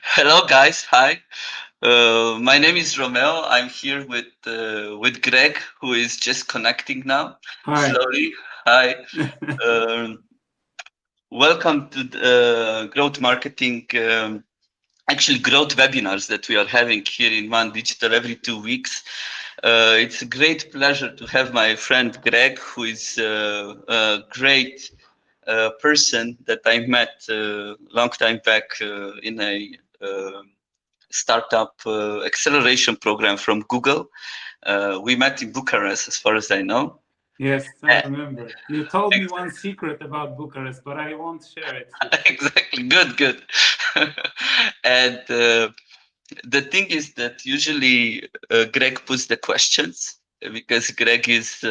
Hello, guys. Hi. My name is Romeo. I'm here with Greg, who is just connecting now, Hi. slowly. Hi. Um, Welcome to the growth marketing, actually growth webinars that we are having here in Man Digital every 2 weeks. It's a great pleasure to have my friend Greg, who is a great person that I met a long time back in a startup acceleration program from Google. We met in Bucharest, as far as I know. Yes, I Uh, remember. You told me one secret about Bucharest, but I won't share it here. exactly, good, good. And the thing is that usually Greg puts the questions because Greg is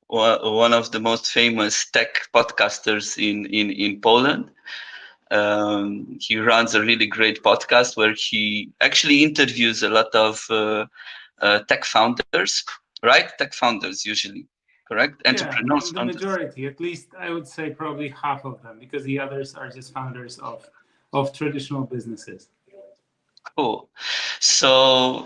one of the most famous tech podcasters in Poland. He runs a really great podcast where he actually interviews a lot of tech founders, right? Tech founders usually, correct? Yeah, Entrepreneurs, the founders. majority, at least I would say probably half of them, because the others are just founders of traditional businesses. Cool. So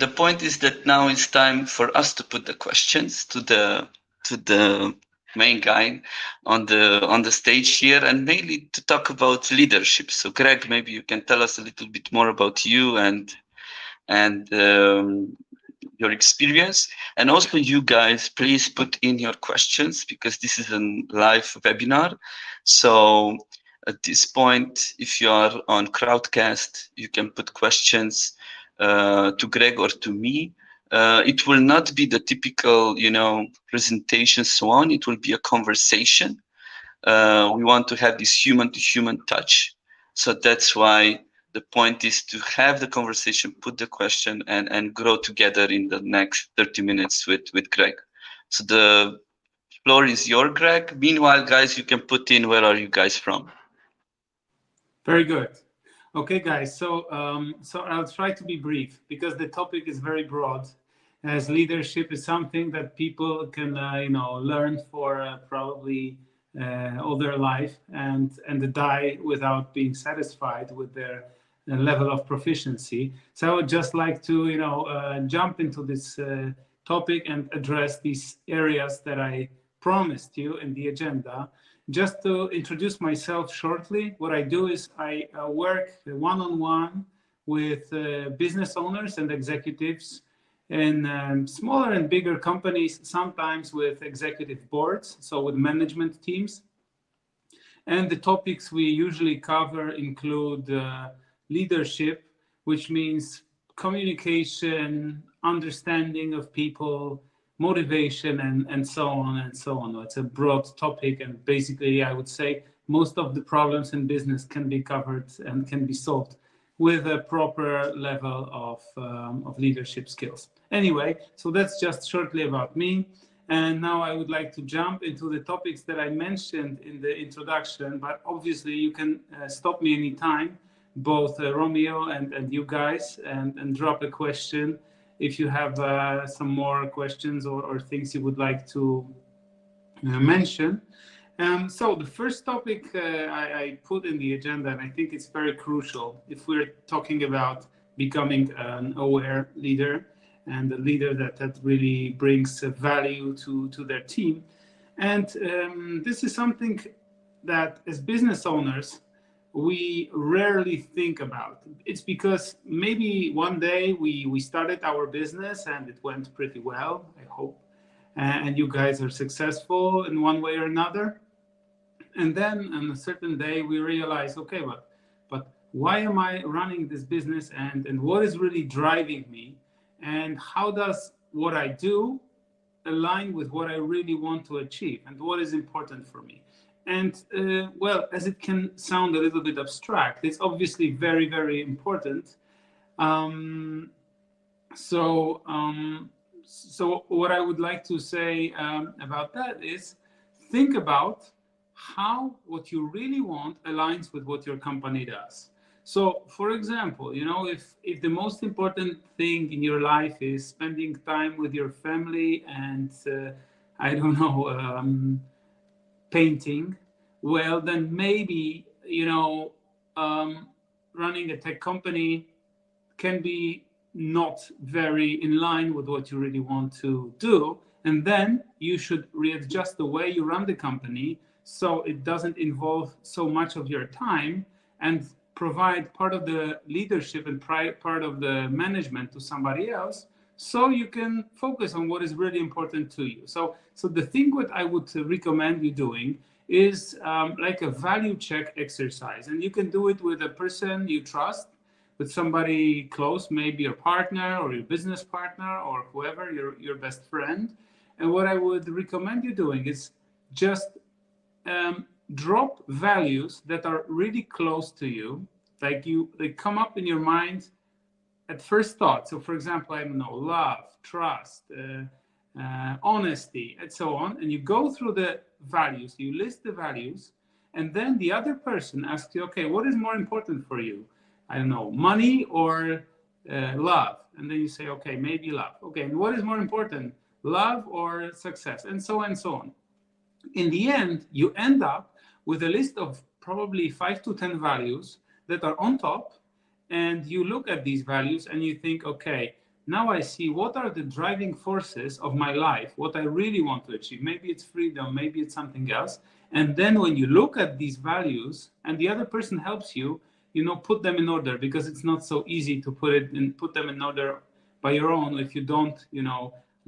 the point is that now it's time for us to put the questions to the main guy on the stage here, and mainly to talk about leadership. So, Greg, maybe you can tell us a little bit more about you and your experience, and also you guys please put in your questions because this is a live webinar. So at this point, if you are on Crowdcast, you can put questions to Greg or to me. It will not be the typical presentation, so on. It will be a conversation. We want to have this human to human touch, so that's why the point is to have the conversation, put the question, and grow together in the next 30 minutes with Greg. So the floor is your, Greg. Meanwhile, guys, you can put in where are you guys from. Very good. Okay, guys. So I'll try to be brief because the topic is very broad. As leadership is something that people can, learn for probably all their life and die without being satisfied with their level of proficiency. So I would just like to, jump into this topic and address these areas that I promised you in the agenda. Just to introduce myself shortly, what I do is I work one on one with business owners and executives in smaller and bigger companies, sometimes with executive boards, so with management teams. And the topics we usually cover include leadership, which means communication, understanding of people, motivation, and so on and so on. It's a broad topic, and basically, I would say most of the problems in business can be covered and can be solved with a proper level of leadership skills. Anyway, so that's just shortly about me. And now I would like to jump into the topics that I mentioned in the introduction, but obviously you can stop me anytime, both Romeo and you guys, and drop a question if you have some more questions or things you would like to mention. So the first topic I put in the agenda, and I think it's very crucial if we're talking about becoming an aware leader and a leader that really brings value to their team. And this is something that as business owners, we rarely think about. It's because maybe one day we started our business and it went pretty well, I hope, and you guys are successful in one way or another. And then on a certain day we realize, okay, but why am I running this business, and what is really driving me, and how does what I do align with what I really want to achieve and what is important for me. And well, as it can sound a little bit abstract, it's obviously very, very important. Um, so, um, so what I would like to say about that is think about how what you really want aligns with what your company does. So, for example, if the most important thing in your life is spending time with your family and I don't know, painting, well, then maybe um, running a tech company can be not very in line with what you really want to do. And then you should readjust the way you run the company so it doesn't involve so much of your time, and provide part of the leadership and part of the management to somebody else, so you can focus on what is really important to you. So the thing what I would recommend you doing is like a value check exercise, and you can do it with a person you trust, with somebody close, maybe your partner or your business partner or whoever, your best friend. And what I would recommend you doing is just drop values that are really close to you, like they come up in your mind at first thought. So, for example, I don't know, love, trust, honesty, and so on. And you go through the values, you list the values, and then the other person asks you, okay, what is more important for you? I don't know, money or love? And then you say, okay, maybe love. Okay, and what is more important, love or success? And so on and so on. In the end, you end up with a list of probably 5 to 10 values that are on top, and you look at these values and you think, okay, now I see what are the driving forces of my life, what I really want to achieve. Maybe it's freedom, maybe it's something else. And then when you look at these values and the other person helps you, put them in order, because it's not so easy to put them in order by your own if you don't,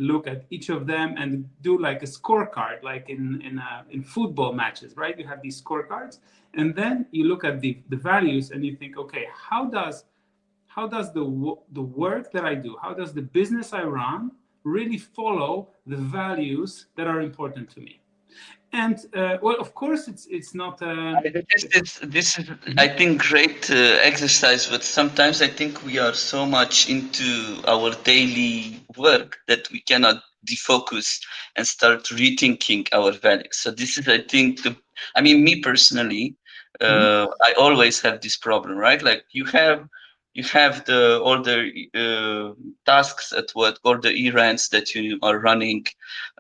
look at each of them and do like a scorecard, like in football matches, right? You have these scorecards, and then you look at the values and you think, okay, how does the work that I do, how does the business I run really follow the values that are important to me? And well, of course, it's not. This is I think great exercise, but sometimes I think we are so much into our daily work that we cannot defocus and start rethinking our values. So this is, I think, I mean, me personally, I always have this problem, right? Like you have all the tasks at work, all the errands that you are running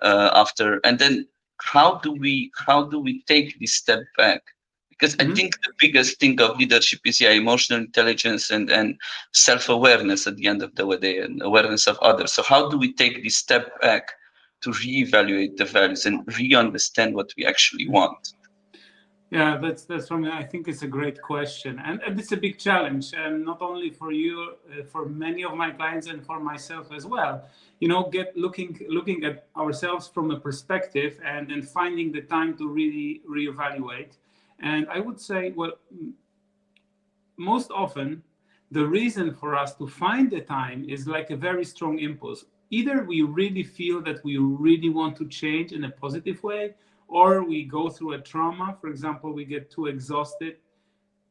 after, and then how do we take this step back? Because I think the biggest thing of leadership is emotional intelligence and self-awareness at the end of the day, and awareness of others. So how do we take this step back to reevaluate the values and re-understand what we actually want? Yeah, that's from. I think it's a great question, and it's a big challenge, and not only for you, for many of my clients, and for myself as well. Get looking at ourselves from a perspective, and finding the time to really reevaluate. And I would say, well, most often, the reason for us to find the time is like a very strong impulse. Either we really feel that we really want to change in a positive way, or we go through a trauma. For example, we get too exhausted,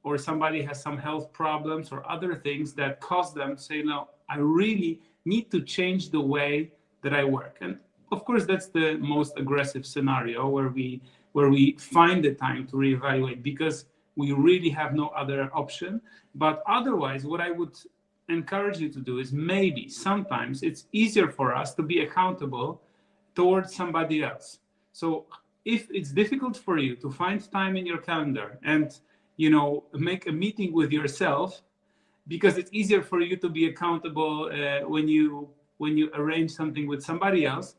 or somebody has some health problems or other things that cause them to say, no, I really need to change the way that I work. And of course, that's the most aggressive scenario, where we find the time to reevaluate because we really have no other option. But otherwise, what I would encourage you to do is, maybe sometimes it's easier for us to be accountable towards somebody else. So if it's difficult for you to find time in your calendar and make a meeting with yourself, because it's easier for you to be accountable when you arrange something with somebody else,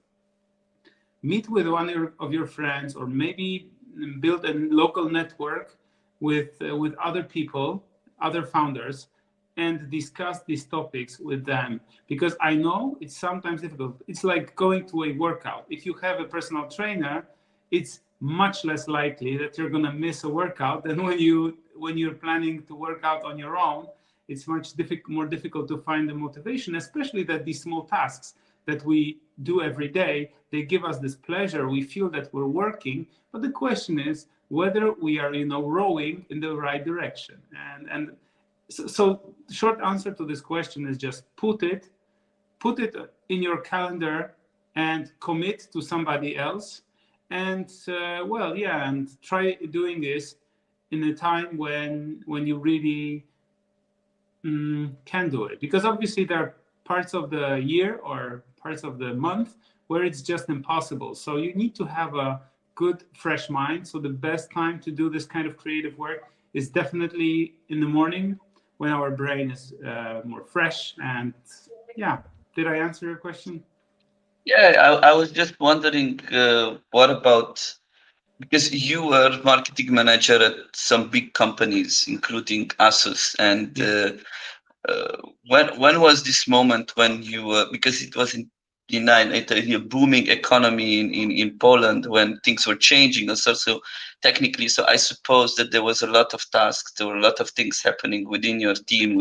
meet with one of your friends, or maybe build a local network with other people, other founders, and discuss these topics with them. Because I know it's sometimes difficult. It's like going to a workout. If you have a personal trainer, it's much less likely that you're going to miss a workout than when you're planning to work out on your own. It's much more difficult to find the motivation, especially that these small tasks that we do every day, they give us this pleasure. We feel that we're working, but the question is whether we are, rowing in the right direction. And so short answer to this question is just put it in your calendar and commit to somebody else. And and try doing this in a time when you really can do it. Because obviously there are parts of the year or parts of the month where it's just impossible. So you need to have a good, fresh mind. So the best time to do this kind of creative work is definitely in the morning, when our brain is more fresh. And yeah, did I answer your question? Yeah, I was just wondering, what about, because you were marketing manager at some big companies, including Asus, and Yeah. when was this moment when you were, because it was in a booming economy in Poland when things were changing and so technically, so I suppose that there was a lot of tasks, there were a lot of things happening within your team,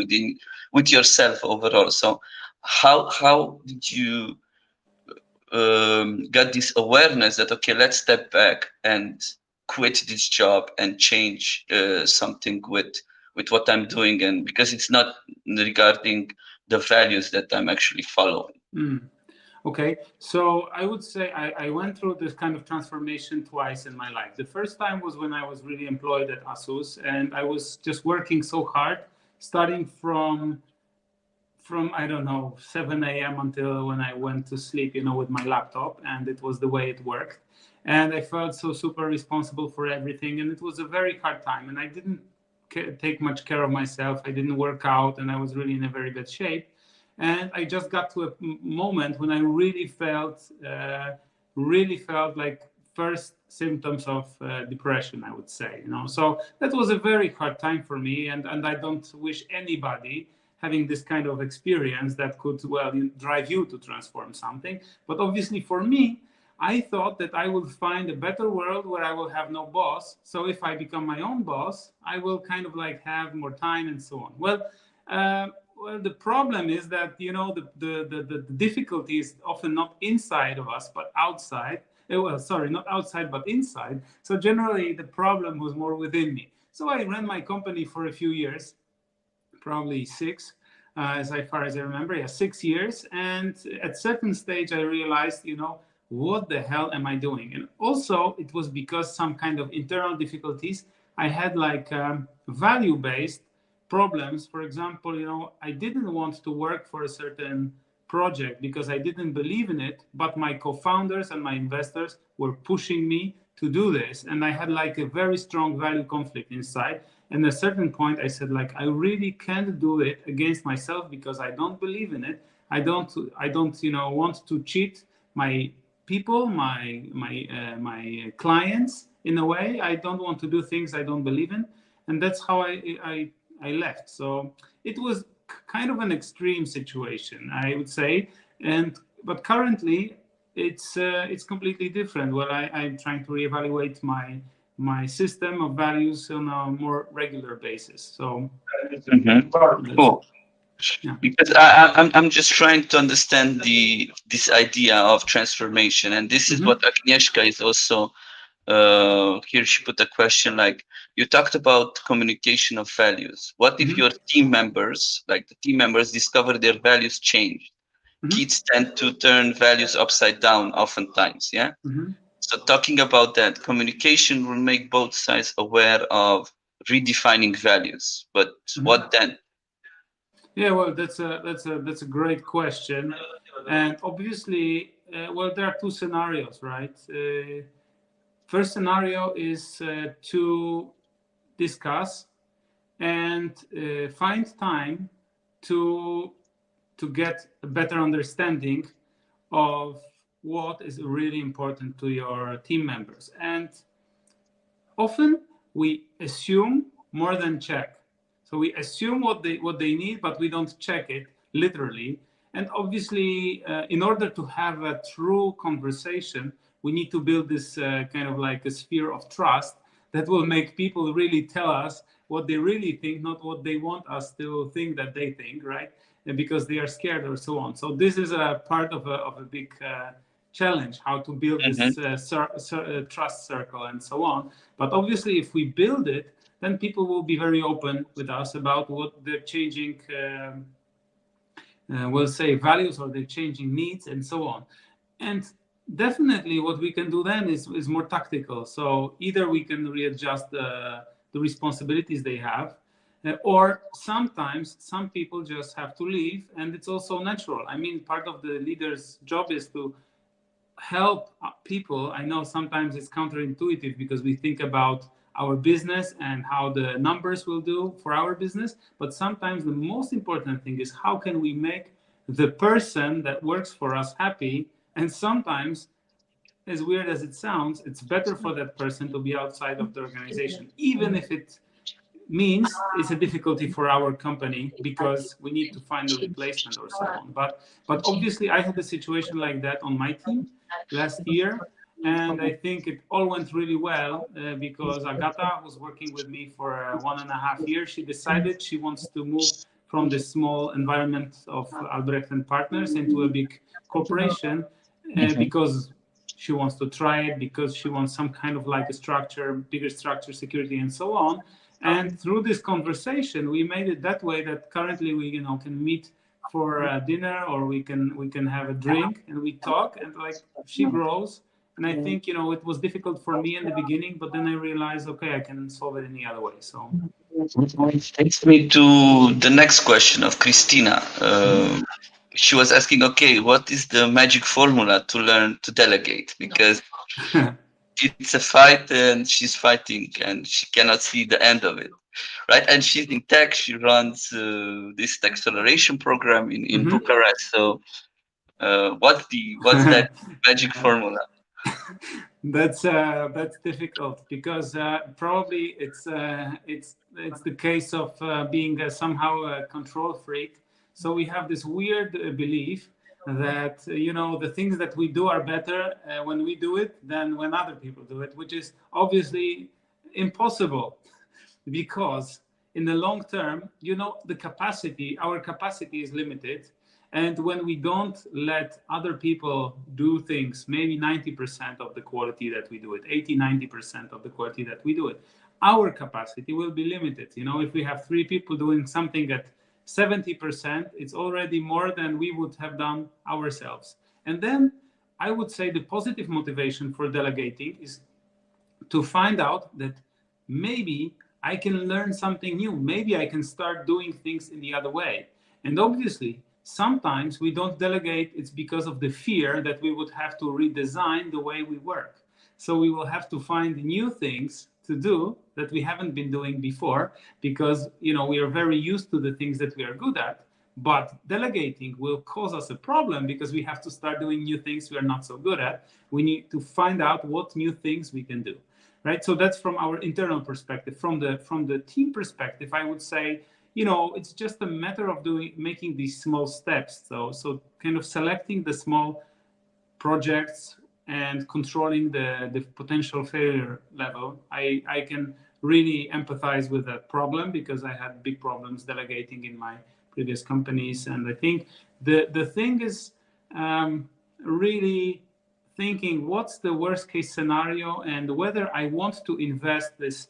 with yourself overall. So how did you got this awareness that, okay, let's step back and quit this job and change something with what I'm doing, and because it's not regarding the values that I'm actually following. Mm. Okay, so I would say I went through this kind of transformation twice in my life. The first time was when I was really employed at Asus, and I was just working so hard, starting from I don't know 7 a.m. until when I went to sleep, with my laptop, and it was the way it worked. And I felt so super responsible for everything, and it was a very hard time. And I didn't take much care of myself. I didn't work out, and I was really in a very bad shape. And I just got to a moment when I really felt like first symptoms of depression, I would say. So that was a very hard time for me, and I don't wish anybody having this kind of experience that could drive you to transform something. But obviously for me, I thought that I would find a better world where I will have no boss. So if I become my own boss, I will kind of like have more time and so on. Well, the problem is that the difficulty is often not inside of us but outside. Well, sorry, not outside but inside. So generally, the problem was more within me. So I ran my company for a few years, probably six, as far as I remember. Yeah, 6 years. And at certain stage, I realized, what the hell am I doing? And also, it was because some kind of internal difficulties. I had like value-based problems. For example, I didn't want to work for a certain project because I didn't believe in it, but my co-founders and my investors were pushing me to do this, and I had like a very strong value conflict inside. And at a certain point, I said, like, I really can't do it against myself because I don't believe in it. I don't want to cheat my people, my clients in a way. I don't want to do things I don't believe in, and that's how I left. So it was kind of an extreme situation, I would say. But currently, it's completely different. Well, I'm trying to reevaluate my system of values on a more regular basis. So Mhm. Cool. yeah. Because I'm just trying to understand this idea of transformation, and this is what Mm-hmm. Agnieszka is also here. She put a question like, you talked about communication of values. What if Mm-hmm. your team members, like the team members, discover their values change? Mm-hmm. Kids tend to turn values upside down oftentimes. Yeah. Mm-hmm. So talking about that, communication will make both sides aware of redefining values. But Mm-hmm. what then? Yeah, well, that's a great question, and obviously, well, there are two scenarios, right? First scenario is to discuss and find time to get a better understanding of what is really important to your team members. And often we assume more than check. So we assume what they need, but we don't check it literally. And obviously, in order to have a true conversation, we need to build this kind of like a sphere of trust that will make people really tell us what they really think, not what they want us to think that they think, right? And because they are scared or so on. So this is a part of a big challenge, how to build Mhm. this trust circle and so on. But obviously, if we build it, then people will be very open with us about what they're changing, we'll say, values, or they're changing needs and so on. And definitely what we can do then is more tactical. So either we can readjust the responsibilities they have, or sometimes some people just have to leave, and it's also natural. I mean, part of the leader's job is to help people. I know sometimes it's counterintuitive because we think about our business and how the numbers will do for our business. But sometimes the most important thing is how can we make the person that works for us happy. And sometimes, as weird as it sounds, it's better for that person to be outside of the organization, even if it means it's a difficulty for our company because we need to find a replacement or so on. But obviously I had a situation like that on my team last year, and I think it all went really well because Agata, who's working with me for 1.5 years, she decided she wants to move from the small environment of Albrecht and Partners into a big corporation because she wants to try it, because she wants some kind of like a structure, bigger structure, security, and so on. And through this conversation, we made it that way that currently we, can meet for dinner, or we can have a drink and we talk, and like she grows. And I think, it was difficult for me in the beginning, but then I realized, okay, I can solve it in the other way. So Which takes me to the next question of Christina. She was asking, okay, what is the magic formula to learn to delegate? Because it's a fight and she's fighting and she cannot see the end of it, right? And she's in tech. She runs this acceleration program in Bucharest. So what's that magic formula? That's difficult because probably it's the case of being somehow a control freak. So we have this weird belief that the things that we do are better when we do it than when other people do it, which is obviously impossible because in the long term, our capacity is limited. And when we don't let other people do things, maybe 90% of the quality that we do it, 80-90% of the quality that we do it, our capacity will be limited. If we have 3 people doing something at 70%, it's already more than we would have done ourselves. And then I would say the positive motivation for delegating is to find out that maybe I can learn something new. Maybe I can start doing things in the other way. And obviously, sometimes we don't delegate, it's because of the fear that we would have to redesign the way we work. So we will have to find new things to do that we haven't been doing before because, we are very used to the things that we are good at. But delegating will cause us a problem because we have to start doing new things we are not so good at. We need to find out what new things we can do, right? So that's from our internal perspective. From the team perspective, I would say, it's just a matter of making these small steps. So kind of selecting the small projects and controlling the potential failure level. I can really empathize with that problem because I had big problems delegating in my previous companies. And I think the thing is really thinking what's the worst case scenario and whether I want to invest this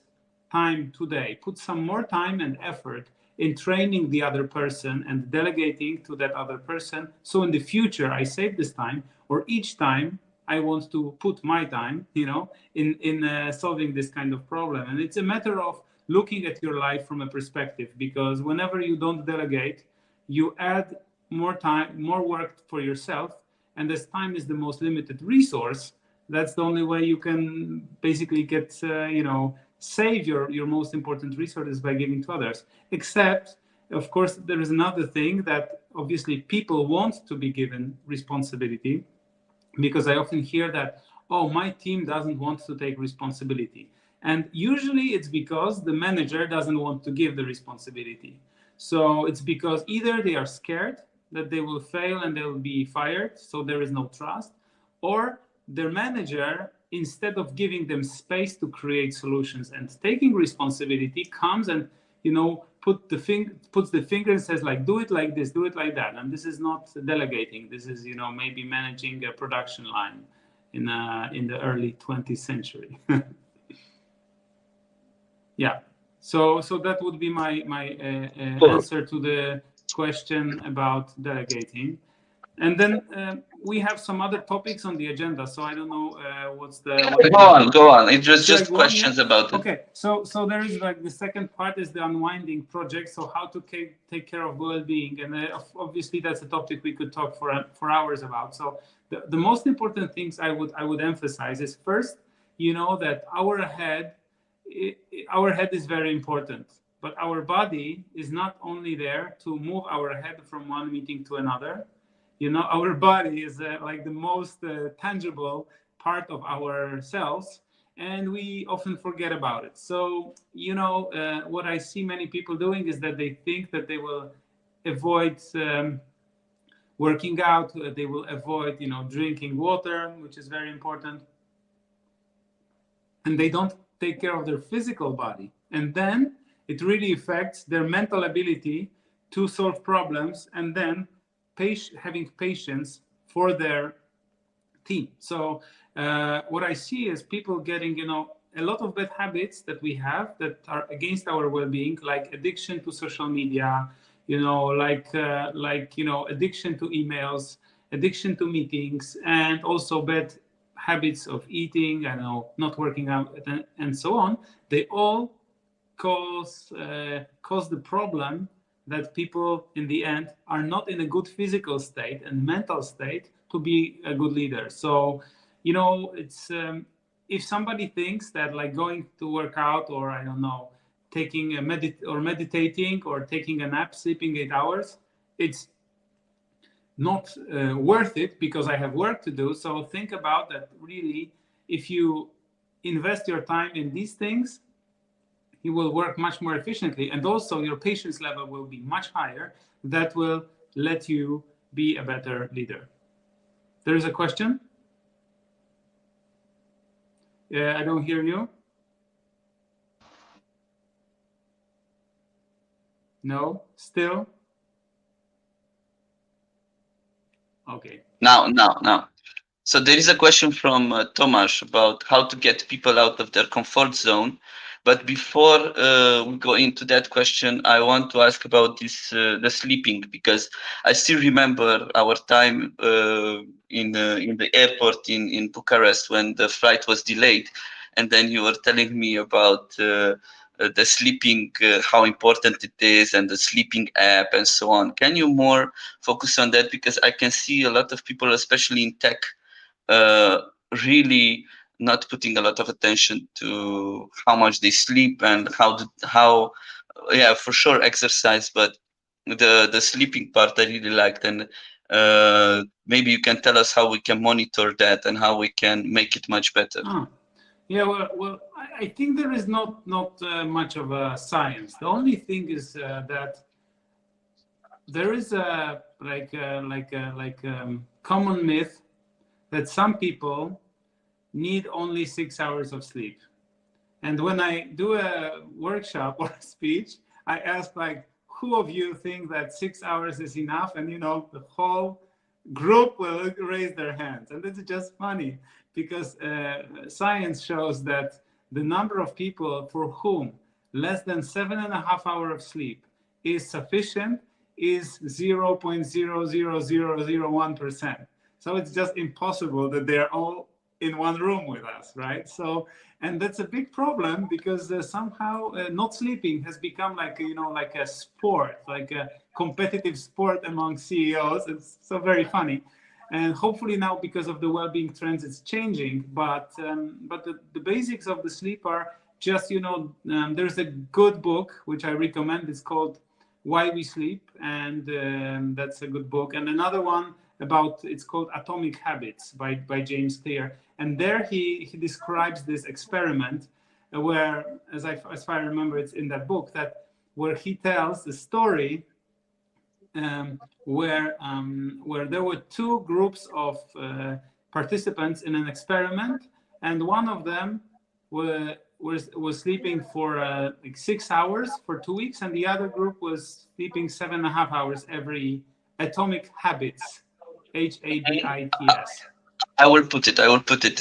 time today, put some more time and effort in training the other person and delegating to that other person. So in the future, I save this time, or each time I want to put my time, in solving this kind of problem. And it's a matter of looking at your life from a perspective, because whenever you don't delegate, you add more time, more work for yourself. And as time is the most limited resource, that's the only way you can basically get, save your most important resources by giving to others. Except, of course, there is another thing that obviously people want to be given responsibility, because I often hear that, oh, my team doesn't want to take responsibility. And usually it's because the manager doesn't want to give the responsibility. So it's because either they are scared that they will fail and they will be fired, so there is no trust, or their manager, instead of giving them space to create solutions and taking responsibility, comes and puts the finger and says, like, do it like this, do it like that. And this is not delegating. This is maybe managing a production line in the early 20th century. Yeah. So that would be my answer to the question about delegating. And then we have some other topics on the agenda. So I don't know what's the... Go on. It was just questions about it. Okay. So there is like the second part is the unwinding project. So how to take care of well-being. And obviously that's a topic we could talk for hours about. So the most important things I would emphasize is first, that our head our head is very important, but our body is not only there to move our head from one meeting to another. You know, our body is like the most tangible part of ourselves, and we often forget about it. So, you know, what I see many people doing is that they think that they will avoid working out, they will avoid, you know, drinking water, which is very important, and they don't take care of their physical body. And then it really affects their mental ability to solve problems, and then having patience for their team. So what I see is people getting, you know, a lot of bad habits that we have that are against our well-being, like addiction to social media, you know, like you know, addiction to emails, addiction to meetings, and also bad habits of eating, I know, not working out, and so on. They all cause the problem that people in the end are not in a good physical state and mental state to be a good leader. So, you know, it's if somebody thinks that like going to work out, or I don't know, taking a meditating or taking a nap, sleeping 8 hours, it's not worth it because I have work to do. So think about that. Really, if you invest your time in these things, you will work much more efficiently, and also your patience level will be much higher. That will let you be a better leader. There is a question? I don't hear you. No, still? Okay. Now. So there is a question from Tomasz about how to get people out of their comfort zone. But before we go into that question, I want to ask about this the sleeping, because I still remember our time in the airport in Bucharest when the flight was delayed, and then you were telling me about the sleeping, how important it is, and the sleeping app, and so on. Can you more focus on that? Because I can see a lot of people, especially in tech, uh, really not putting a lot of attention to how much they sleep and how yeah, for sure exercise, but the sleeping part I really liked. And maybe you can tell us how we can monitor that and how we can make it much better. Yeah, well, I think there is not much of a science. The only thing is that there is a common myth that some people need only 6 hours of sleep. And when I do a workshop or a speech, I ask like, who of you think that 6 hours is enough? And you know, the whole group will raise their hands. And it's just funny because science shows that the number of people for whom less than 7.5 hours of sleep is sufficient is 0.00001%. So it's just impossible that they're all in one room with us, right? So, and that's a big problem because somehow not sleeping has become like, you know, like a sport, like a competitive sport among CEOs. It's so very funny. And hopefully now, because of the well-being trends, it's changing. But the basics of the sleep are just, you know, there's a good book which I recommend. It's called Why We Sleep, and that's a good book. And another one about, it's called Atomic Habits by James Clear. And there he describes this experiment where, as far I remember, it's in that book, that where he tells the story where there were two groups of participants in an experiment, and one of them was sleeping for like 6 hours for 2 weeks, and the other group was sleeping 7.5 hours every. Atomic Habits, HABITS. I will put it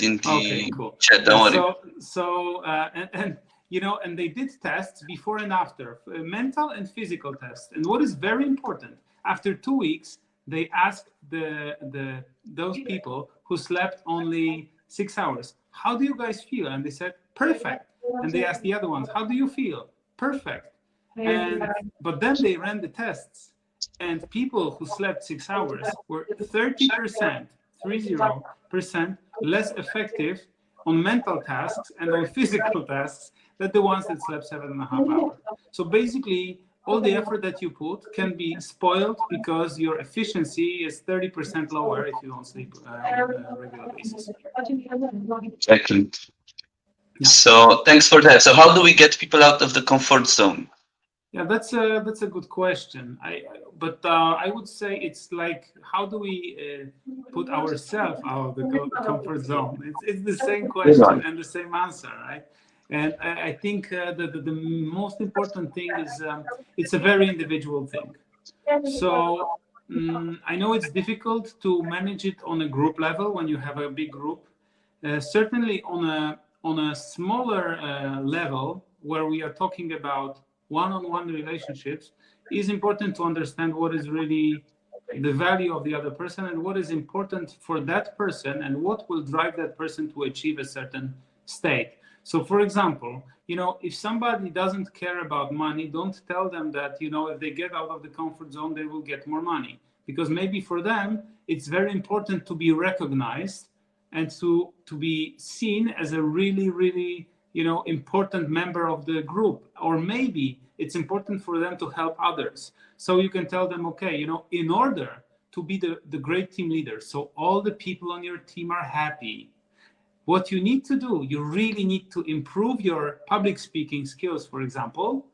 in the chat. Don't worry. So and you know, and they did tests before and after, mental and physical tests. And what is very important, after 2 weeks, they asked those people who slept only 6 hours, how do you guys feel? And they said, perfect. And they asked the other ones, how do you feel? Perfect. But then they ran the tests, and people who slept 6 hours were 30% less effective on mental tasks and on physical tasks than the ones that slept 7.5 hours. So basically, all the effort that you put can be spoiled because your efficiency is 30% lower if you don't sleep on a regular basis. Exactly. Yeah. So thanks for that. So how do we get people out of the comfort zone? Yeah, that's a good question. But I would say it's like, how do we put ourselves out of the comfort zone? It's the same question and the same answer, right? And I think that the most important thing is it's a very individual thing. So I know it's difficult to manage it on a group level when you have a big group. Certainly on a smaller level where we are talking about one-on-one relationships, is important to understand what is really the value of the other person and what is important for that person and what will drive that person to achieve a certain state. So for example, if somebody doesn't care about money, don't tell them that, if they get out of the comfort zone, they will get more money. Because maybe for them, it's very important to be recognized and to be seen as a really, really, important member of the group. Or maybe it's important for them to help others. So you can tell them, okay, in order to be the great team leader, so all the people on your team are happy, what you need to do, you really need to improve your public speaking skills, for example,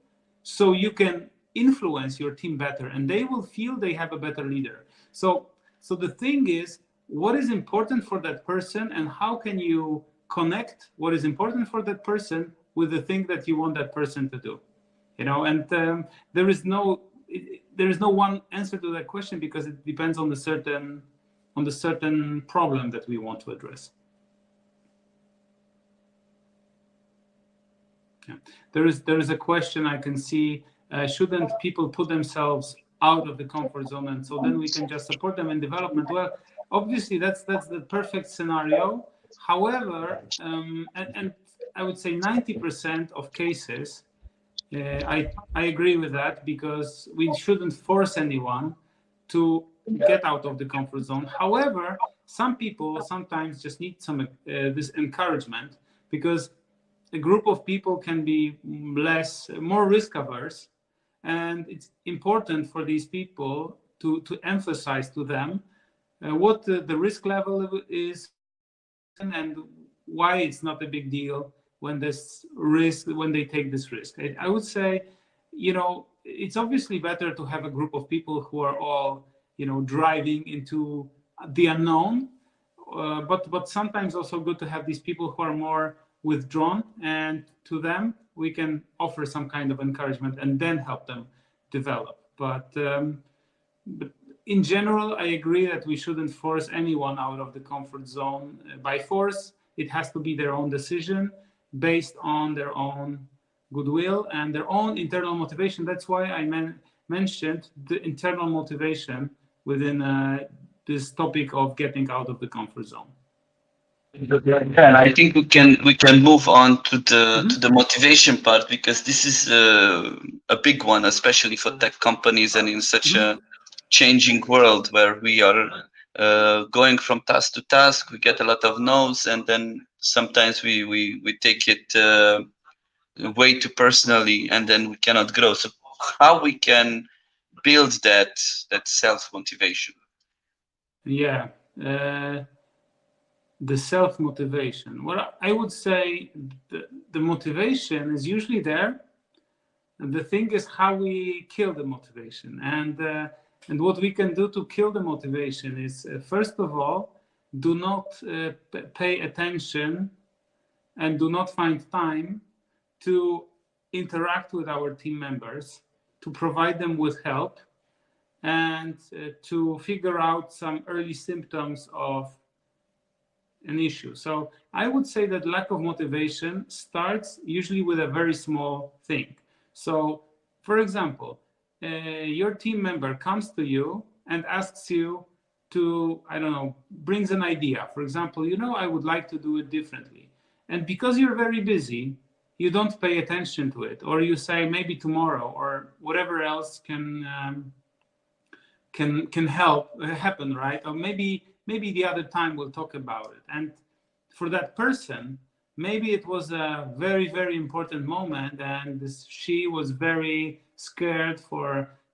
so you can influence your team better and they will feel they have a better leader. So the thing is, what is important for that person and how can you connect what is important for that person with the thing that you want that person to do? And there is no one answer to that question because it depends on the certain problem that we want to address. Yeah. There is a question I can see. Shouldn't people put themselves out of the comfort zone and so then we can just support them in development? Well, obviously that's the perfect scenario. However, and I would say 90% of cases, I agree with that because we shouldn't force anyone to get out of the comfort zone. However, some people sometimes just need some this encouragement because a group of people can be more risk averse, and it's important for these people to emphasize to them what the risk level is and why it's not a big deal when they take this risk. I would say, it's obviously better to have a group of people who are all, driving into the unknown, but sometimes also good to have these people who are more withdrawn, and to them we can offer some kind of encouragement and then help them develop. But in general, I agree that we shouldn't force anyone out of the comfort zone by force. It has to be their own decision based on their own goodwill and their own internal motivation. That's why I mentioned the internal motivation within this topic of getting out of the comfort zone. And I think we can move on to the motivation part because this is a big one, especially for tech companies and in such a changing world where we are going from task to task. We get a lot of no's, and then sometimes we take it way too personally, and then we cannot grow. So how we can build that self motivation? Yeah. The self-motivation. Well, I would say the motivation is usually there. And the thing is how we kill the motivation. And what we can do to kill the motivation is, first of all, do not pay attention and do not find time to interact with our team members, to provide them with help, and to figure out some early symptoms of an issue. So I would say that lack of motivation starts usually with a very small thing. So, for example, your team member comes to you and asks you to, I don't know, brings an idea. For example, I would like to do it differently. And because you're very busy, you don't pay attention to it, or you say maybe tomorrow, or whatever else can help happen, right? Or maybe the other time we'll talk about it. for that person, maybe it was a very, very important moment, and she was very scared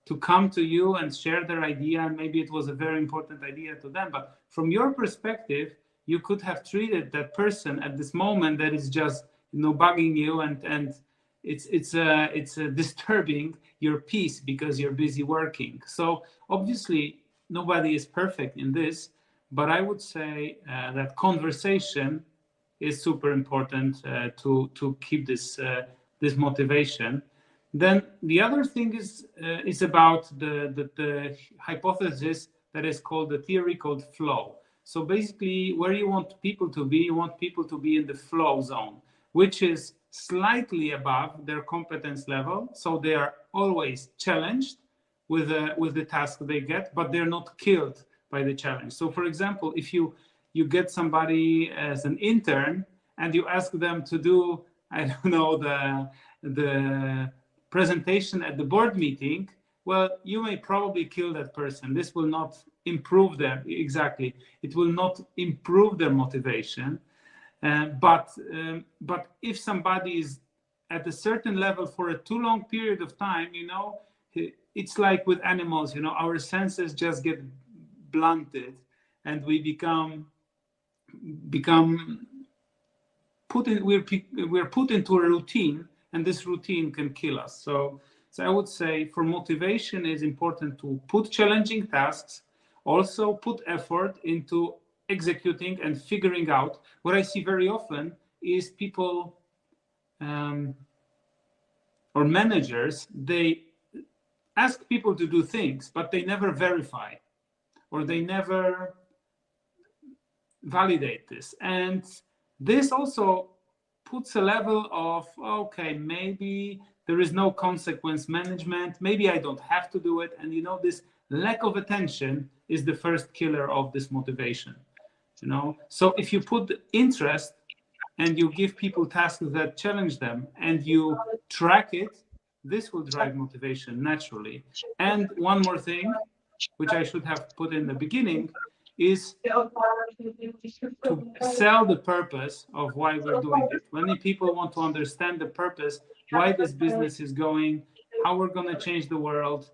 to come to you and share their idea, and maybe it was a very important idea to them. But from your perspective, you could have treated that person at this moment that is just, bugging you, and it's disturbing your peace because you're busy working. So obviously nobody is perfect in this, but I would say that conversation is super important to keep this motivation. Then the other thing is about the hypothesis that is called, the theory called flow. So basically, where you want people to be, you want people to be in the flow zone, which is slightly above their competence level. So they are always challenged with the task they get, but they're not killed by the challenge. So for example, if you get somebody as an intern and you ask them to do, I don't know, the presentation at the board meeting, well, you may probably kill that person. This will not improve them. Exactly. It will not improve their motivation. But if somebody is at a certain level for a too long period of time, it's like with animals, our senses just get blunted, and we become we're put into a routine, and this routine can kill us. So I would say for motivation, it's important to put challenging tasks, also put effort into executing and figuring out. What I see very often is people or managers, they ask people to do things, but they never verify, or they never validate this. And this also puts a level of, okay, maybe there is no consequence management, maybe I don't have to do it. And this lack of attention is the first killer of this motivation. So if you put interest and you give people tasks that challenge them and you track it, this will drive motivation naturally. And one more thing, which I should have put in the beginning, is to sell the purpose of why we're doing it. Many people want to understand the purpose, why this business is going, how we're going to change the world.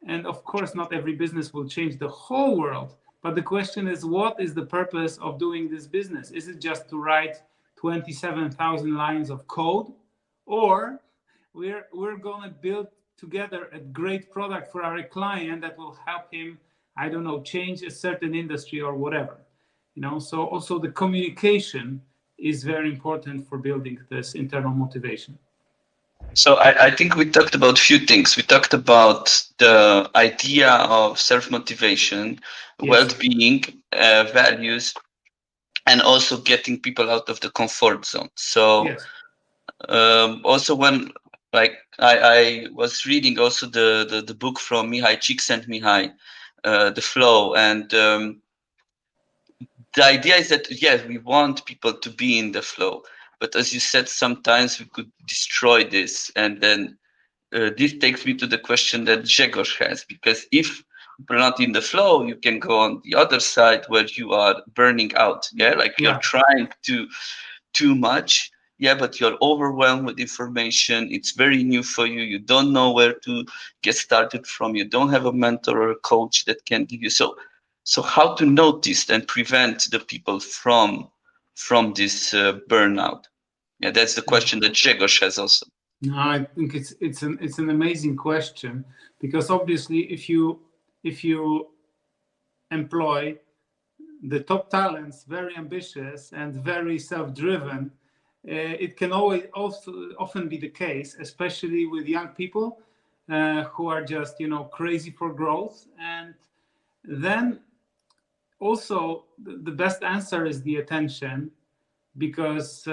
And of course, not every business will change the whole world. But the question is, what is the purpose of doing this business? Is it just to write 27,000 lines of code? Or we're going to build together a great product for our client that will help him, I don't know, change a certain industry or whatever. So also the communication is very important for building this internal motivation. So I think we talked about a few things. We talked about the idea of self-motivation, yes, well-being, values, and also getting people out of the comfort zone. So yes. Also when I was reading also the book from Mihai Csikszentmihalyi, The Flow, and the idea is that, yes, we want people to be in the flow, but as you said, sometimes we could destroy this. And then this takes me to the question that Grzegorz has, because if you're not in the flow, you can go on the other side where you are burning out. Yeah, like you're trying to too much. Yeah, but you're overwhelmed with information. It's very new for you. You don't know where to get started from. You don't have a mentor or a coach that can give you. So how to notice and prevent the people from this burnout? Yeah, that's the question that Grzegorz has also. No, I think it's an amazing question, because obviously if you employ the top talents, very ambitious and very self-driven, it can often be the case, especially with young people who are just crazy for growth. And then also the best answer is the attention, because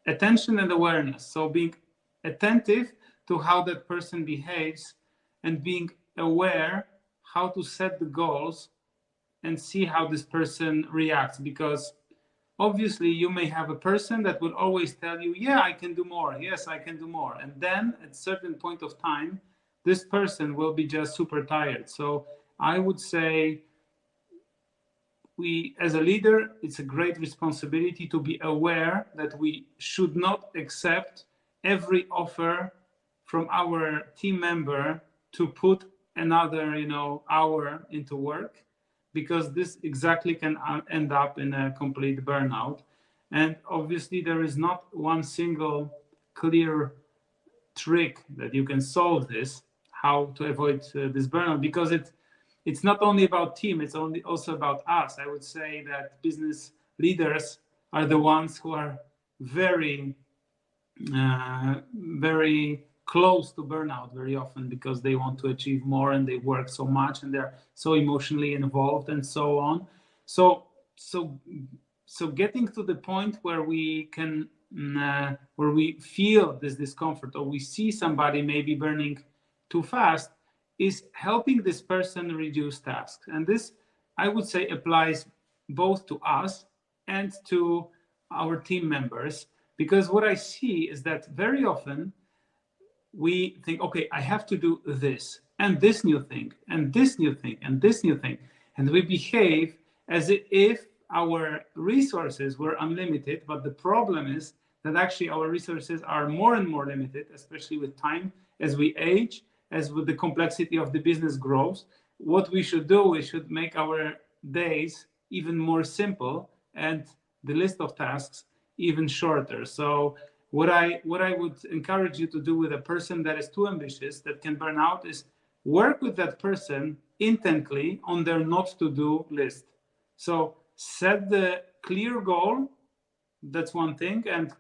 attention and awareness. So being attentive to how that person behaves and being aware how to set the goals and see how this person reacts. Because obviously you may have a person that will always tell you, yeah, I can do more. Yes, I can do more. And then at a certain point of time, this person will be just super tired. So I would say we as a leader, it's a great responsibility to be aware that we should not accept every offer from our team member to put another hour into work, because this exactly can end up in a complete burnout. And obviously there is not one single clear trick that you can solve this, how to avoid this burnout, because it's not only about team, it's also about us. I would say that business leaders are the ones who are very very close to burnout very often, because they want to achieve more and they work so much and they're so emotionally involved and so on. So getting to the point where we can where we feel this discomfort, or we see somebody maybe burning too fast, is helping this person reduce tasks. And this, I would say, applies both to us and to our team members, because what I see is that very often we think, okay, I have to do this and this new thing and this new thing and this new thing, and we behave as if our resources were unlimited. But the problem is that actually our resources are more and more limited, especially with time, as we age, as with the complexity of the business grows. What we should do, we should make our days even more simple and the list of tasks even shorter. So what I would encourage you to do with a person that is too ambitious, that can burn out, is work with that person intently on their not to do list. So set the clear goal, that's one thing, and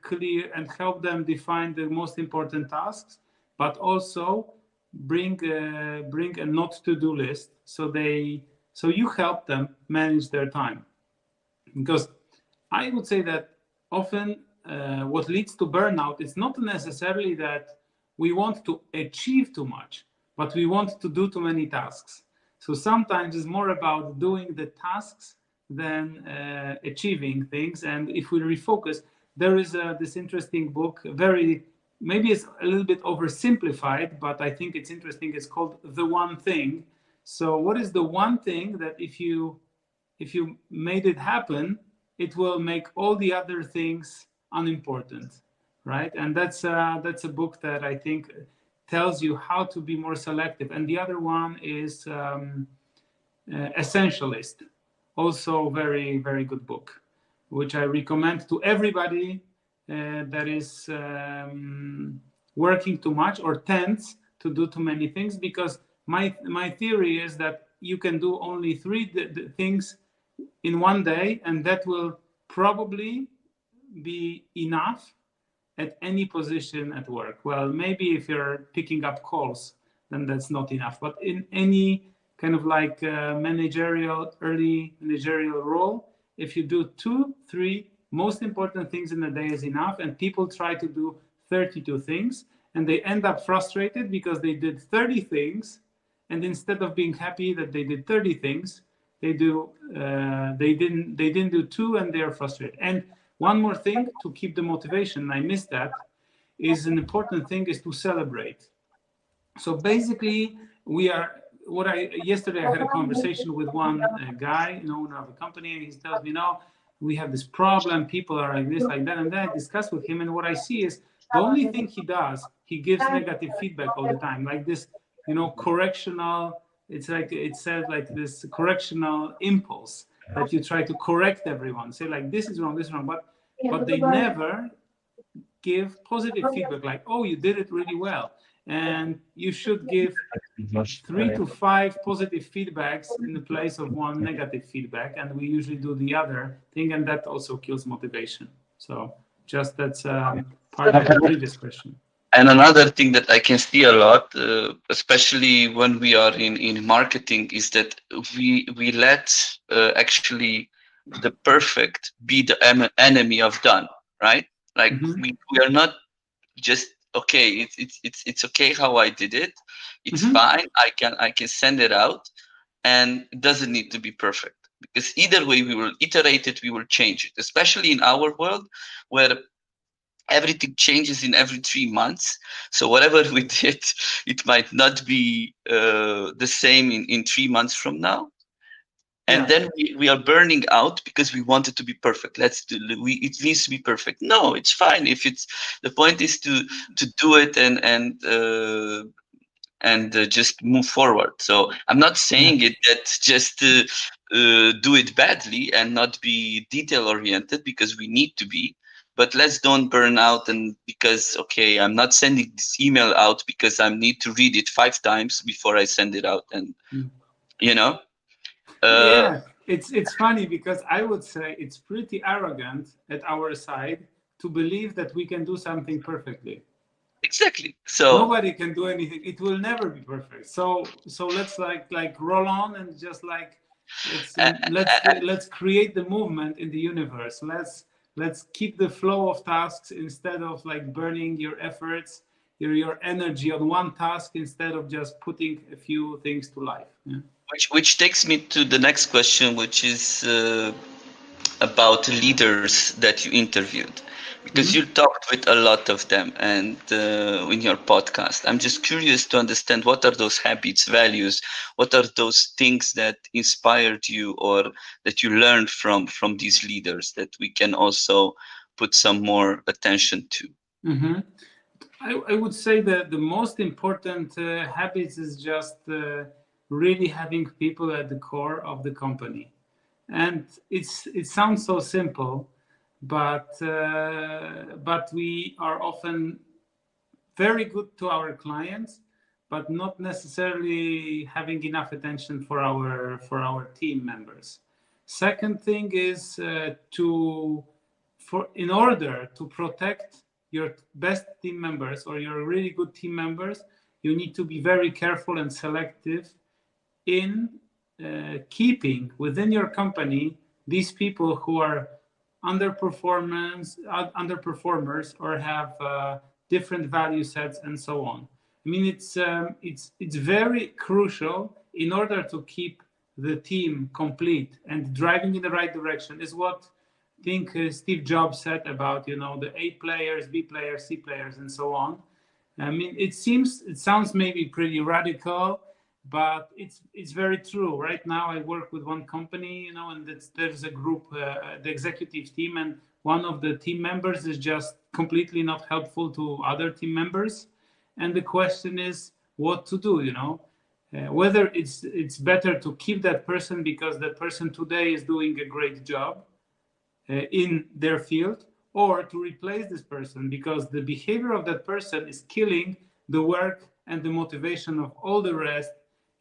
help them define the most important tasks, but also bring a not to do list, so you help them manage their time. Because I would say that often what leads to burnout is not necessarily that we want to achieve too much, but we want to do too many tasks. So sometimes it's more about doing the tasks than achieving things. And if we refocus, there is this interesting book, maybe it's a little bit oversimplified, but I think it's interesting. It's called The One Thing. So what is the one thing that if you made it happen, it will make all the other things unimportant, right? And that's a book that I think tells you how to be more selective. And the other one is Essentialist, also very, very good book, which I recommend to everybody that is working too much or tends to do too many things. Because my theory is that you can do only three things in one day, and that will probably be enough at any position at work. Well, maybe if you're picking up calls, then that's not enough. But in any kind of like early managerial role, if you do 2-3 most important things in a day is enough. And people try to do 32 things, and they end up frustrated because they did 30 things, and instead of being happy that they did 30 things, they didn't do 2, and they're frustrated. And one more thing to keep the motivation, I missed that, is an important thing, is to celebrate. So basically, yesterday I had a conversation with one guy, an owner of a company, and he tells me, no, we have this problem, people are like this, like that, and then I discuss with him, and what I see is the only thing he does, he gives negative feedback all the time, like this, correctional, it's like, it says like this correctional impulse that you try to correct everyone, say like, this is wrong, but they never give positive feedback, like, oh, you did it really well. And you should give 3 to 5 positive feedbacks in the place of one negative feedback. And we usually do the other thing, and that also kills motivation. So just that's part of the previous question. And another thing that I can see a lot, especially when we are in marketing, is that we let actually the perfect be the enemy of done, right? Like we are not just, okay, it's okay how I did it, it's fine, I can send it out, and it doesn't need to be perfect, because either way we will iterate it, we will change it, especially in our world where everything changes in every 3 months. So whatever we did, it might not be the same in 3 months from now. and Yeah. then we are burning out because we want it to be perfect. It needs to be perfect. No, it's fine if it's, the point is to do it and just move forward. So I'm not Yeah. saying it that just do it badly and not be detail oriented, because we need to be. But let's don't burn out, and because, okay, I'm not sending this email out because I need to read it 5 times before I send it out, and Mm. you know, uh, Yeah, it's funny because I would say it's pretty arrogant at our side to believe that we can do something perfectly. exactly. So Nobody can do anything. It will never be perfect. So let's like roll on and just like let's uh, let's create the movement in the universe. Let's keep the flow of tasks instead of like burning your efforts, your energy on one task instead of just putting a few things to life. Yeah. which takes me to the next question, which is about leaders that you interviewed, because you Mhm. talked with a lot of them, and in your podcast I'm just curious to understand, what are those habits, values, what are those things that inspired you or that you learned from these leaders that we can also put some more attention to. Mhm. I would say that the most important habits is just really having people at the core of the company. And it sounds so simple, but we are often very good to our clients, but not necessarily having enough attention for our team members. Second thing is to for in order to protect your best team members or your really good team members, you need to be very careful and selective in keeping within your company these people who are underperformers or have different value sets and so on. I mean, it's very crucial in order to keep the team complete and driving in the right direction. Is what I think Steve Jobs said about the A players, B players, C players, and so on. I mean, it sounds maybe pretty radical, but it's very true. Right now, I work with one company, and there's a group, the executive team, and one of the team members is just completely not helpful to other team members, and the question is what to do. Whether it's better to keep that person because that person today is doing a great job in their field, or to replace this person because the behavior of that person is killing the work and the motivation of all the rest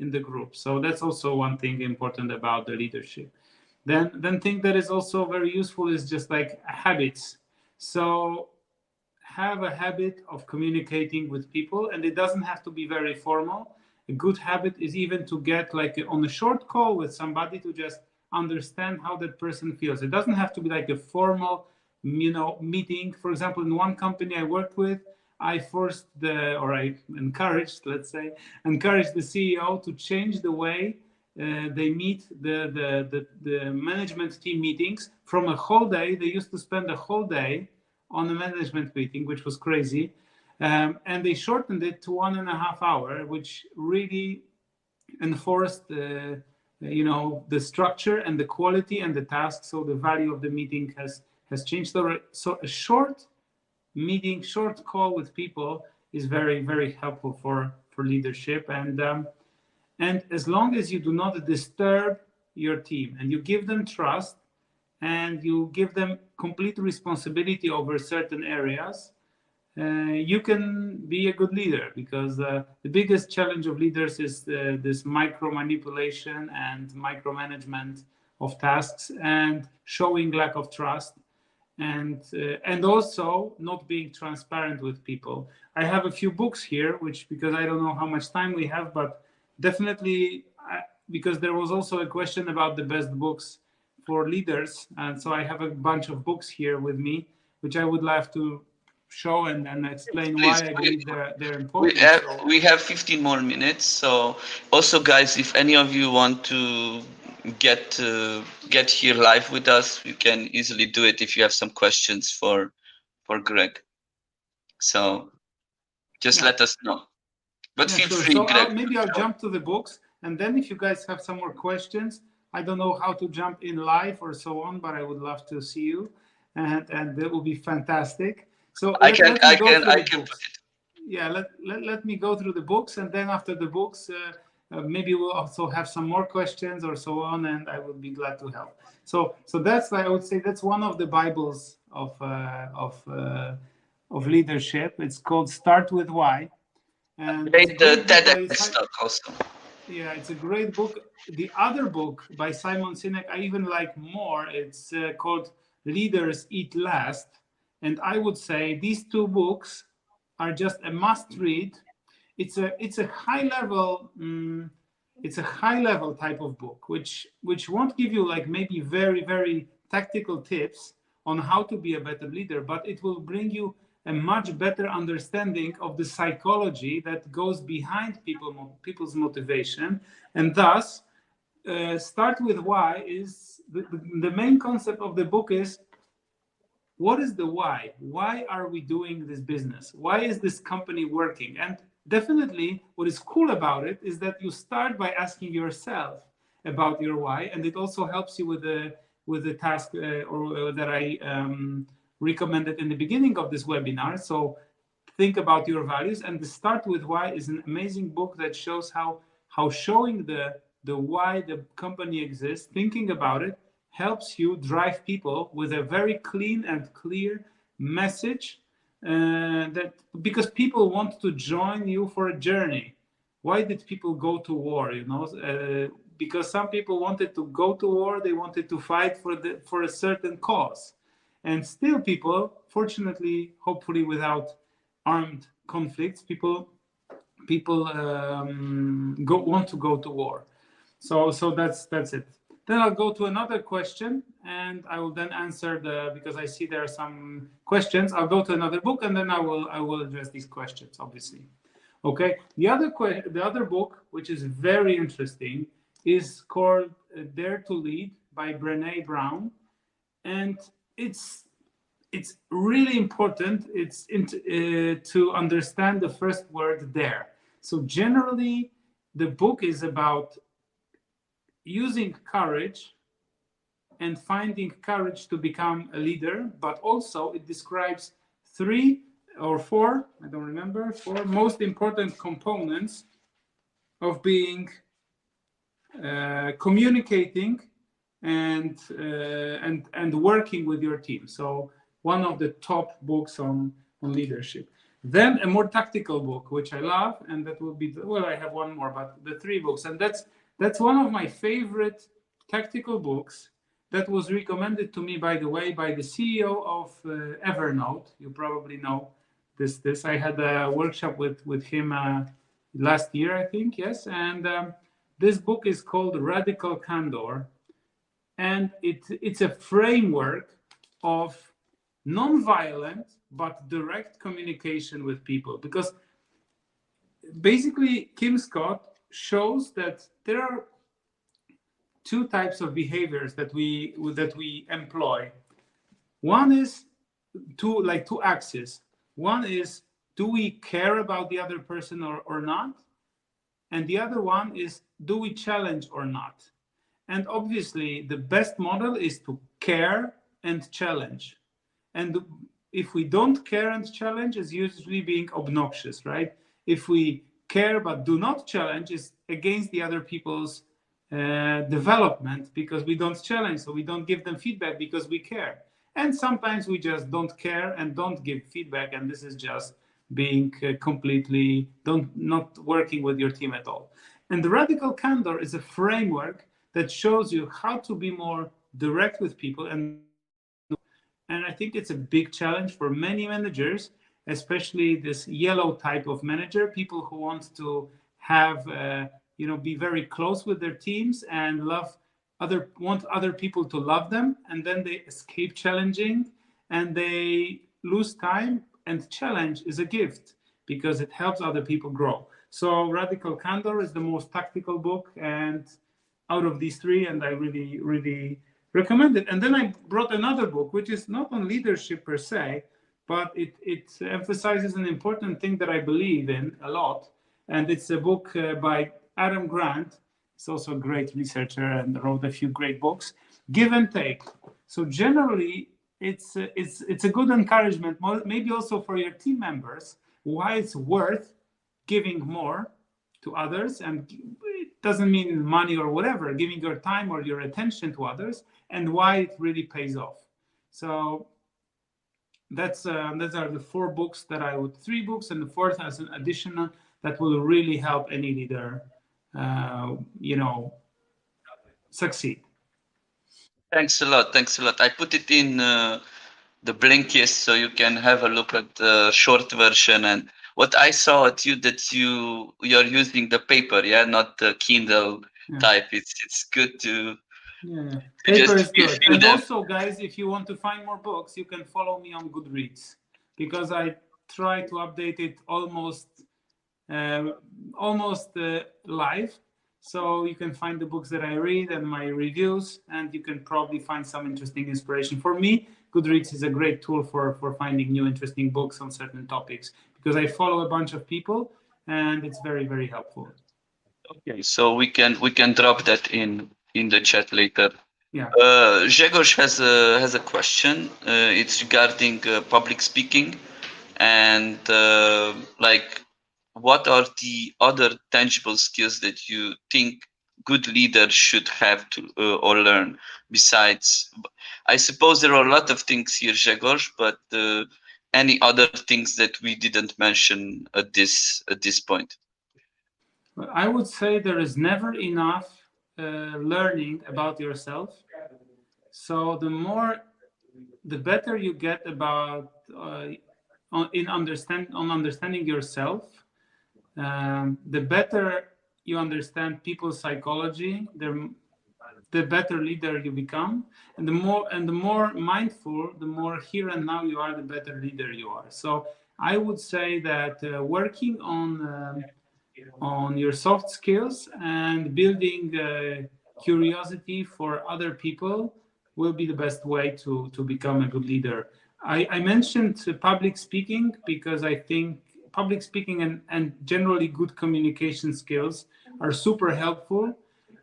in the group. So that's also one thing important about the leadership. Then thing that is also very useful is just like habits. So have a habit of communicating with people, and it doesn't have to be very formal. A good habit is even to get like on a short call with somebody to just understand how that person feels. It doesn't have to be like a formal meeting. For example, in one company I worked with, I encouraged, let's say, encouraged the CEO to change the way they meet the management team meetings. From a whole day, they used to spend a whole day on a management meeting, which was crazy. And they shortened it to 1.5 hours, which really enforced the structure and the quality and the task. So the value of the meeting has changed. So a short meeting, short call with people is very, very helpful for leadership. And as long as you do not disturb your team and you give them trust and you give them complete responsibility over certain areas, you can be a good leader, because the biggest challenge of leaders is this micro manipulation and micromanagement of tasks and showing lack of trust, and also not being transparent with people. I have a few books here, which, because I don't know how much time we have, but definitely because there was also a question about the best books for leaders, and so I have a bunch of books here with me, which I would love to show and explain Please, why I believe they're we important. have So we have 15 more minutes. So also, guys, if any of you want to get here live with us, you can easily do it if you have some questions for Greg. So just yeah, let us know. But yeah, feel sure. free, So Greg. maybe I'll jump to the books, and then if you guys have some more questions, I don't know how to jump in live or so on, but I would love to see you, and that will be fantastic. So I can let me I go can through I the can put books. Yeah, let me go through the books, and then after the books, maybe we'll also have some more questions or so on, and I would be glad to help. So that's, I would say, that's one of the Bibles of leadership. It's called Start with Why, and it's a great great book by TEDx talk also. yeah, it's a great book. The other book by Simon Sinek I even like more. It's called Leaders Eat Last, and I would say these two books are just a must read. It's a high level it's a high level type of book which won't give you like maybe very tactical tips on how to be a better leader, but it will bring you a much better understanding of the psychology that goes behind people's motivation. And thus, start with why is the main concept of the book is, what is the why? Why are we doing this business? Why is this company working? And definitely, what is cool about it is that you start by asking yourself about your why, and it also helps you with the task or that I recommended in the beginning of this webinar. So think about your values, and the Start with Why is an amazing book that shows how showing the why the company exists, thinking about it, helps you drive people with a very clean and clear message, that because people want to join you for a journey. Why did people go to war? Because some people wanted to go to war, they wanted to fight for a certain cause, and still people, fortunately, hopefully without armed conflicts, people want to go to war. So that's it. Then I'll go to another question, and I will then answer because I see there are some questions. I'll go to another book, and then I will address these questions, obviously. Okay. The other book, which is very interesting, is called Dare to Lead by Brené Brown, and it's really important. To understand the first word dare. So generally, the book is about using courage and finding courage to become a leader, but also it describes three or four, I don't remember, four most important components of being communicating and working with your team. So one of the top books on leadership. Then a more tactical book, which I love, and that will be well. I have one more, but the three books, and that's one of my favorite tactical books. That was recommended to me, by the way, by the CEO of Evernote. You probably know this. I had a workshop with him last year, I think. Yes, and this book is called Radical Candor, and it's a framework of non-violent but direct communication with people. Because basically, Kim Scott shows that there are two types of behaviors that we employ. One is two axes. One is, do we care about the other person or not? And the other one is, do we challenge or not? And obviously, the best model is to care and challenge. And if we don't care and challenge, it's usually being obnoxious, right? If we care but do not challenge, it's against the other people's development, because we don't challenge, so we don't give them feedback because we care. And sometimes we just don't care and don't give feedback, and this is just being completely not working with your team at all. And the Radical Candor is a framework that shows you how to be more direct with people. And I think it's a big challenge for many managers, especially this yellow type of manager, people who want to have, be very close with their teams and want other people to love them. And then they escape challenging and they lose time. And challenge is a gift because it helps other people grow. So Radical Candor is the most tactical book and out of these three, and I really recommend it. And then I brought another book, which is not on leadership per se, but it emphasizes an important thing that I believe in a lot. And it's a book by Adam Grant. He's also a great researcher and wrote a few great books. Give and take. So generally, it's a good encouragement, maybe also for your team members, why it's worth giving more to others, and it doesn't mean money or whatever, giving your time or your attention to others, and why it really pays off. So those are the three books, and the fourth as an additional that will really help any leader, you know, succeed. Thanks a lot. Thanks a lot. I put it in the Blinkist so you can have a look at the short version. And what I saw at you that you're using the paper, yeah, not the Kindle type. It's good to Paper just is good. feel And them. also, guys, if you want to find more books, you can follow me on Goodreads, because I try to update it almost live. So you can find the books that I read and my reviews, and you can probably find some interesting inspiration. For me, Goodreads is a great tool for finding new interesting books on certain topics, because I follow a bunch of people, and it's very, very helpful. Okay, so we can drop that in the chat later. Yeah. Grzegorz has a question. It's regarding public speaking, and like, what are the other tangible skills that you think good leaders should have to or learn besides? I suppose there are a lot of things here, Grzegorz, but any other things that we didn't mention at this point? I would say there is never enough learning about yourself. So the better you get about understanding yourself, the better you understand people's psychology, the better leader you become, and the more mindful, the more here and now you are, the better leader you are. So I would say that working on your soft skills and building curiosity for other people will be the best way to become a good leader. I mentioned public speaking because I think public speaking and generally good communication skills are super helpful.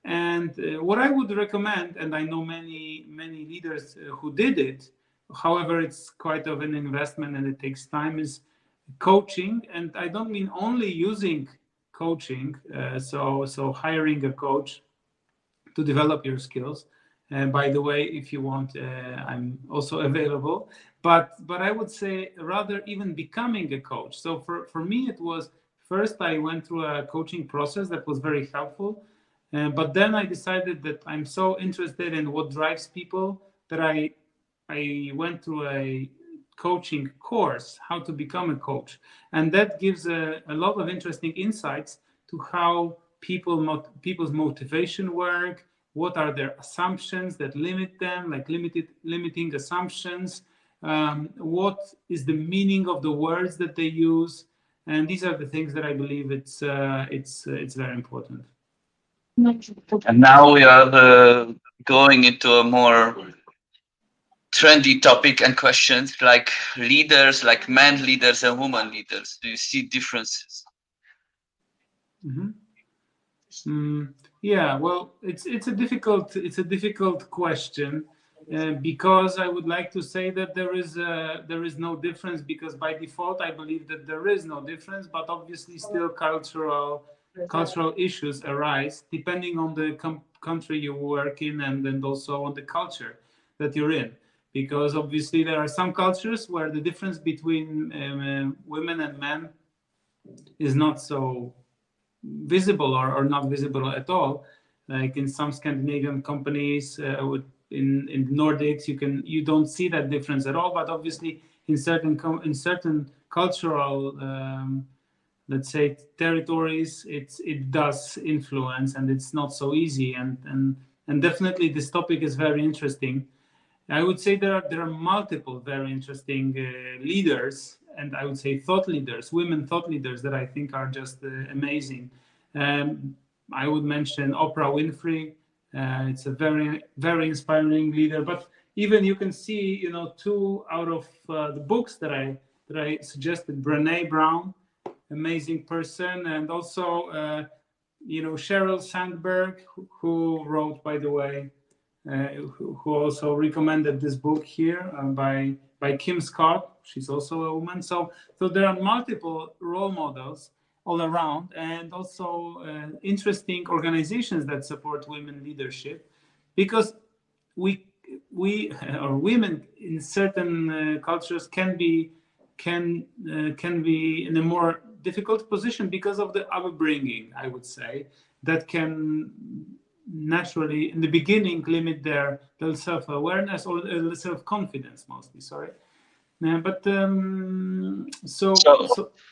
And what I would recommend, and I know many leaders who did it, however, it's quite of an investment and it takes time, is coaching. And I don't mean only using coaching, so hiring a coach to develop your skills. And by the way, if you want, I'm also available. But I would say rather even becoming a coach. So for me, it was first I went through a coaching process that was very helpful. But then I decided that I'm so interested in what drives people that I went through a coaching course, how to become a coach. And that gives a lot of interesting insights to how people's motivation work, what are their assumptions that limit them, like limiting assumptions, what is the meaning of the words that they use. And these are the things that I believe it's very important. And now we are going into a more trendy topic and questions like leaders, like man leaders and woman leaders. Do you see differences? Yeah, well, it's a difficult question, because I would like to say that there is no difference, because by default I believe that there is no difference, but obviously still cultural issues arise depending on the country you work in, and also on the culture that you're in, because obviously there are some cultures where the difference between women and men is not so visible, or not visible at all. Like in some Scandinavian companies, in Nordics, you don't see that difference at all. But obviously, in certain cultural, let's say, territories, it does influence, and it's not so easy. And definitely, this topic is very interesting. I would say there are multiple very interesting leaders, and I would say thought leaders, women thought leaders, that I think are just amazing. I would mention Oprah Winfrey. It's a very, very inspiring leader. But even you can see, two out of the books that I suggested. Brené Brown, amazing person, and also Sheryl Sandberg, who wrote, by the way, who also recommended this book here by Kim Scott. She's also a woman. So there are multiple role models all around, and also interesting organizations that support women leadership, because we we or women in certain cultures can be in a more difficult position because of the upbringing, I would say, that can naturally in the beginning limit their self-awareness or self-confidence mostly. Sorry. But So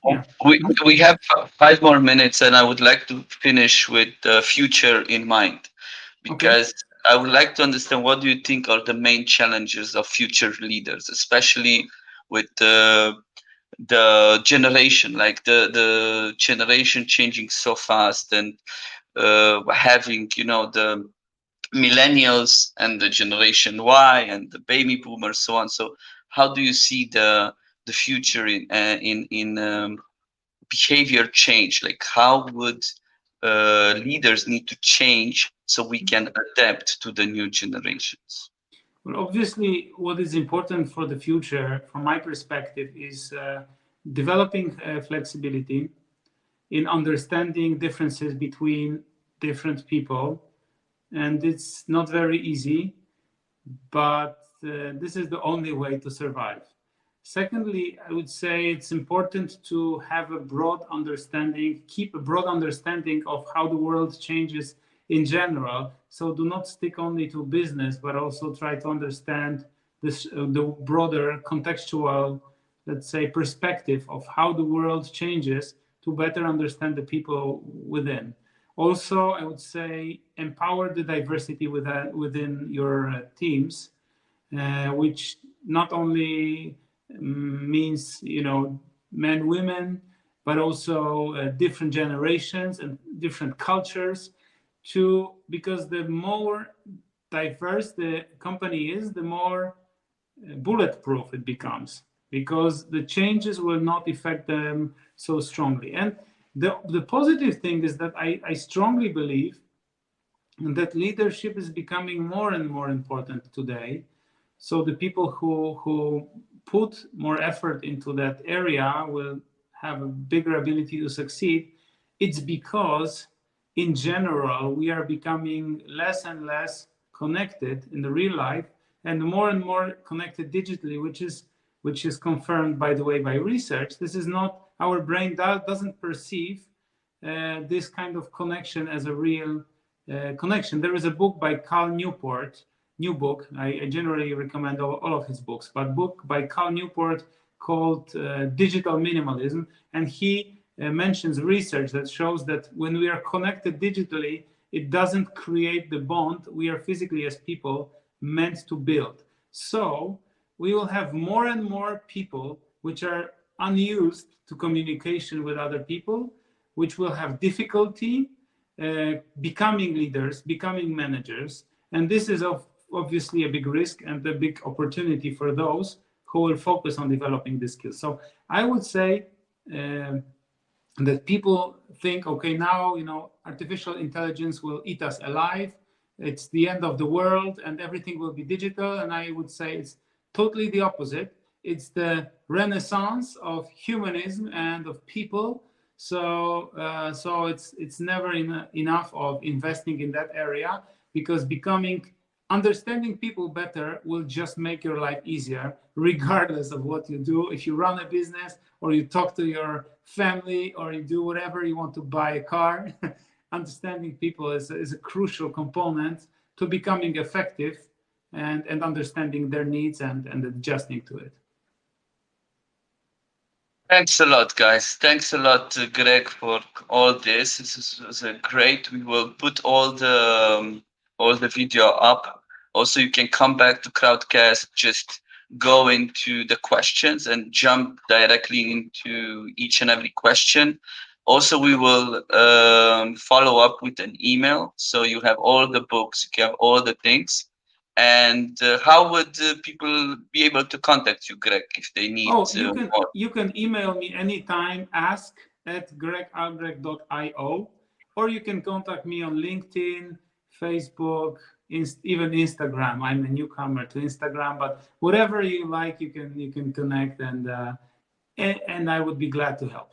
yeah. Mhm. we have 5 more minutes, and I would like to finish with the future in mind, Okay. because I would like to understand what do you think are the main challenges of future leaders, especially with the generation, like the generation changing so fast, and having the millennials and the generation Y and the baby boomers, so on. So how do you see the future in behavior change? Like how would leaders need to change so we can adapt to the new generations? Well, obviously, what is important for the future, from my perspective, is developing flexibility in understanding differences between different people. And it's not very easy, but this is the only way to survive. Secondly, I would say it's important to have a broad understanding, keep a broad understanding of how the world changes in general. So do not stick only to business, but also try to understand the broader contextual, let's say, perspective of how the world changes to better understand the people within. Also, I would say empower the diversity within your teams, which not only means men, women, but also different generations and different cultures. Because the more diverse the company is, the more bulletproof it becomes, because the changes will not affect them so strongly. And the positive thing is that I strongly believe that leadership is becoming more and more important today. So the people who put more effort into that area will have a bigger ability to succeed. It's because in general we are becoming less and less connected in the real life and more connected digitally, which is confirmed, by the way, by research. This is not, our brain doesn't perceive this kind of connection as a real connection. There is a book by Cal Newport, new book. I generally recommend all of his books, but book by Cal Newport called Digital Minimalism, and he mentions research that shows that when we are connected digitally, it doesn't create the bond we are physically as people meant to build. So we will have more and more people which are unused to communication with other people, which will have difficulty becoming leaders, becoming managers. And this is obviously a big risk and a big opportunity for those who will focus on developing these skills. So I would say that people think, okay, now, artificial intelligence will eat us alive. It's the end of the world and everything will be digital. And I would say it's totally the opposite. It's the renaissance of humanism and of people. So it's never enough of investing in that area, because understanding people better will just make your life easier, regardless of what you do. If you run a business, or you talk to your family, or you do whatever you want to buy a car, understanding people is a crucial component to becoming effective and understanding their needs and adjusting to it. Thanks a lot, guys. Thanks a lot, Greg, for all this. This is great. We will put all the video up. Also, you can come back to Crowdcast, just go into the questions and jump directly into each and every question. Also, we will follow up with an email, so you have all the books, you have all the things. And how would people be able to contact you, Greg, if they need Oh, you can more? you can email me anytime. Ask at gregalbrecht.io. or you can contact me on LinkedIn, Facebook, even Instagram. I'm a newcomer to Instagram, but whatever you like, you can connect, and I would be glad to help.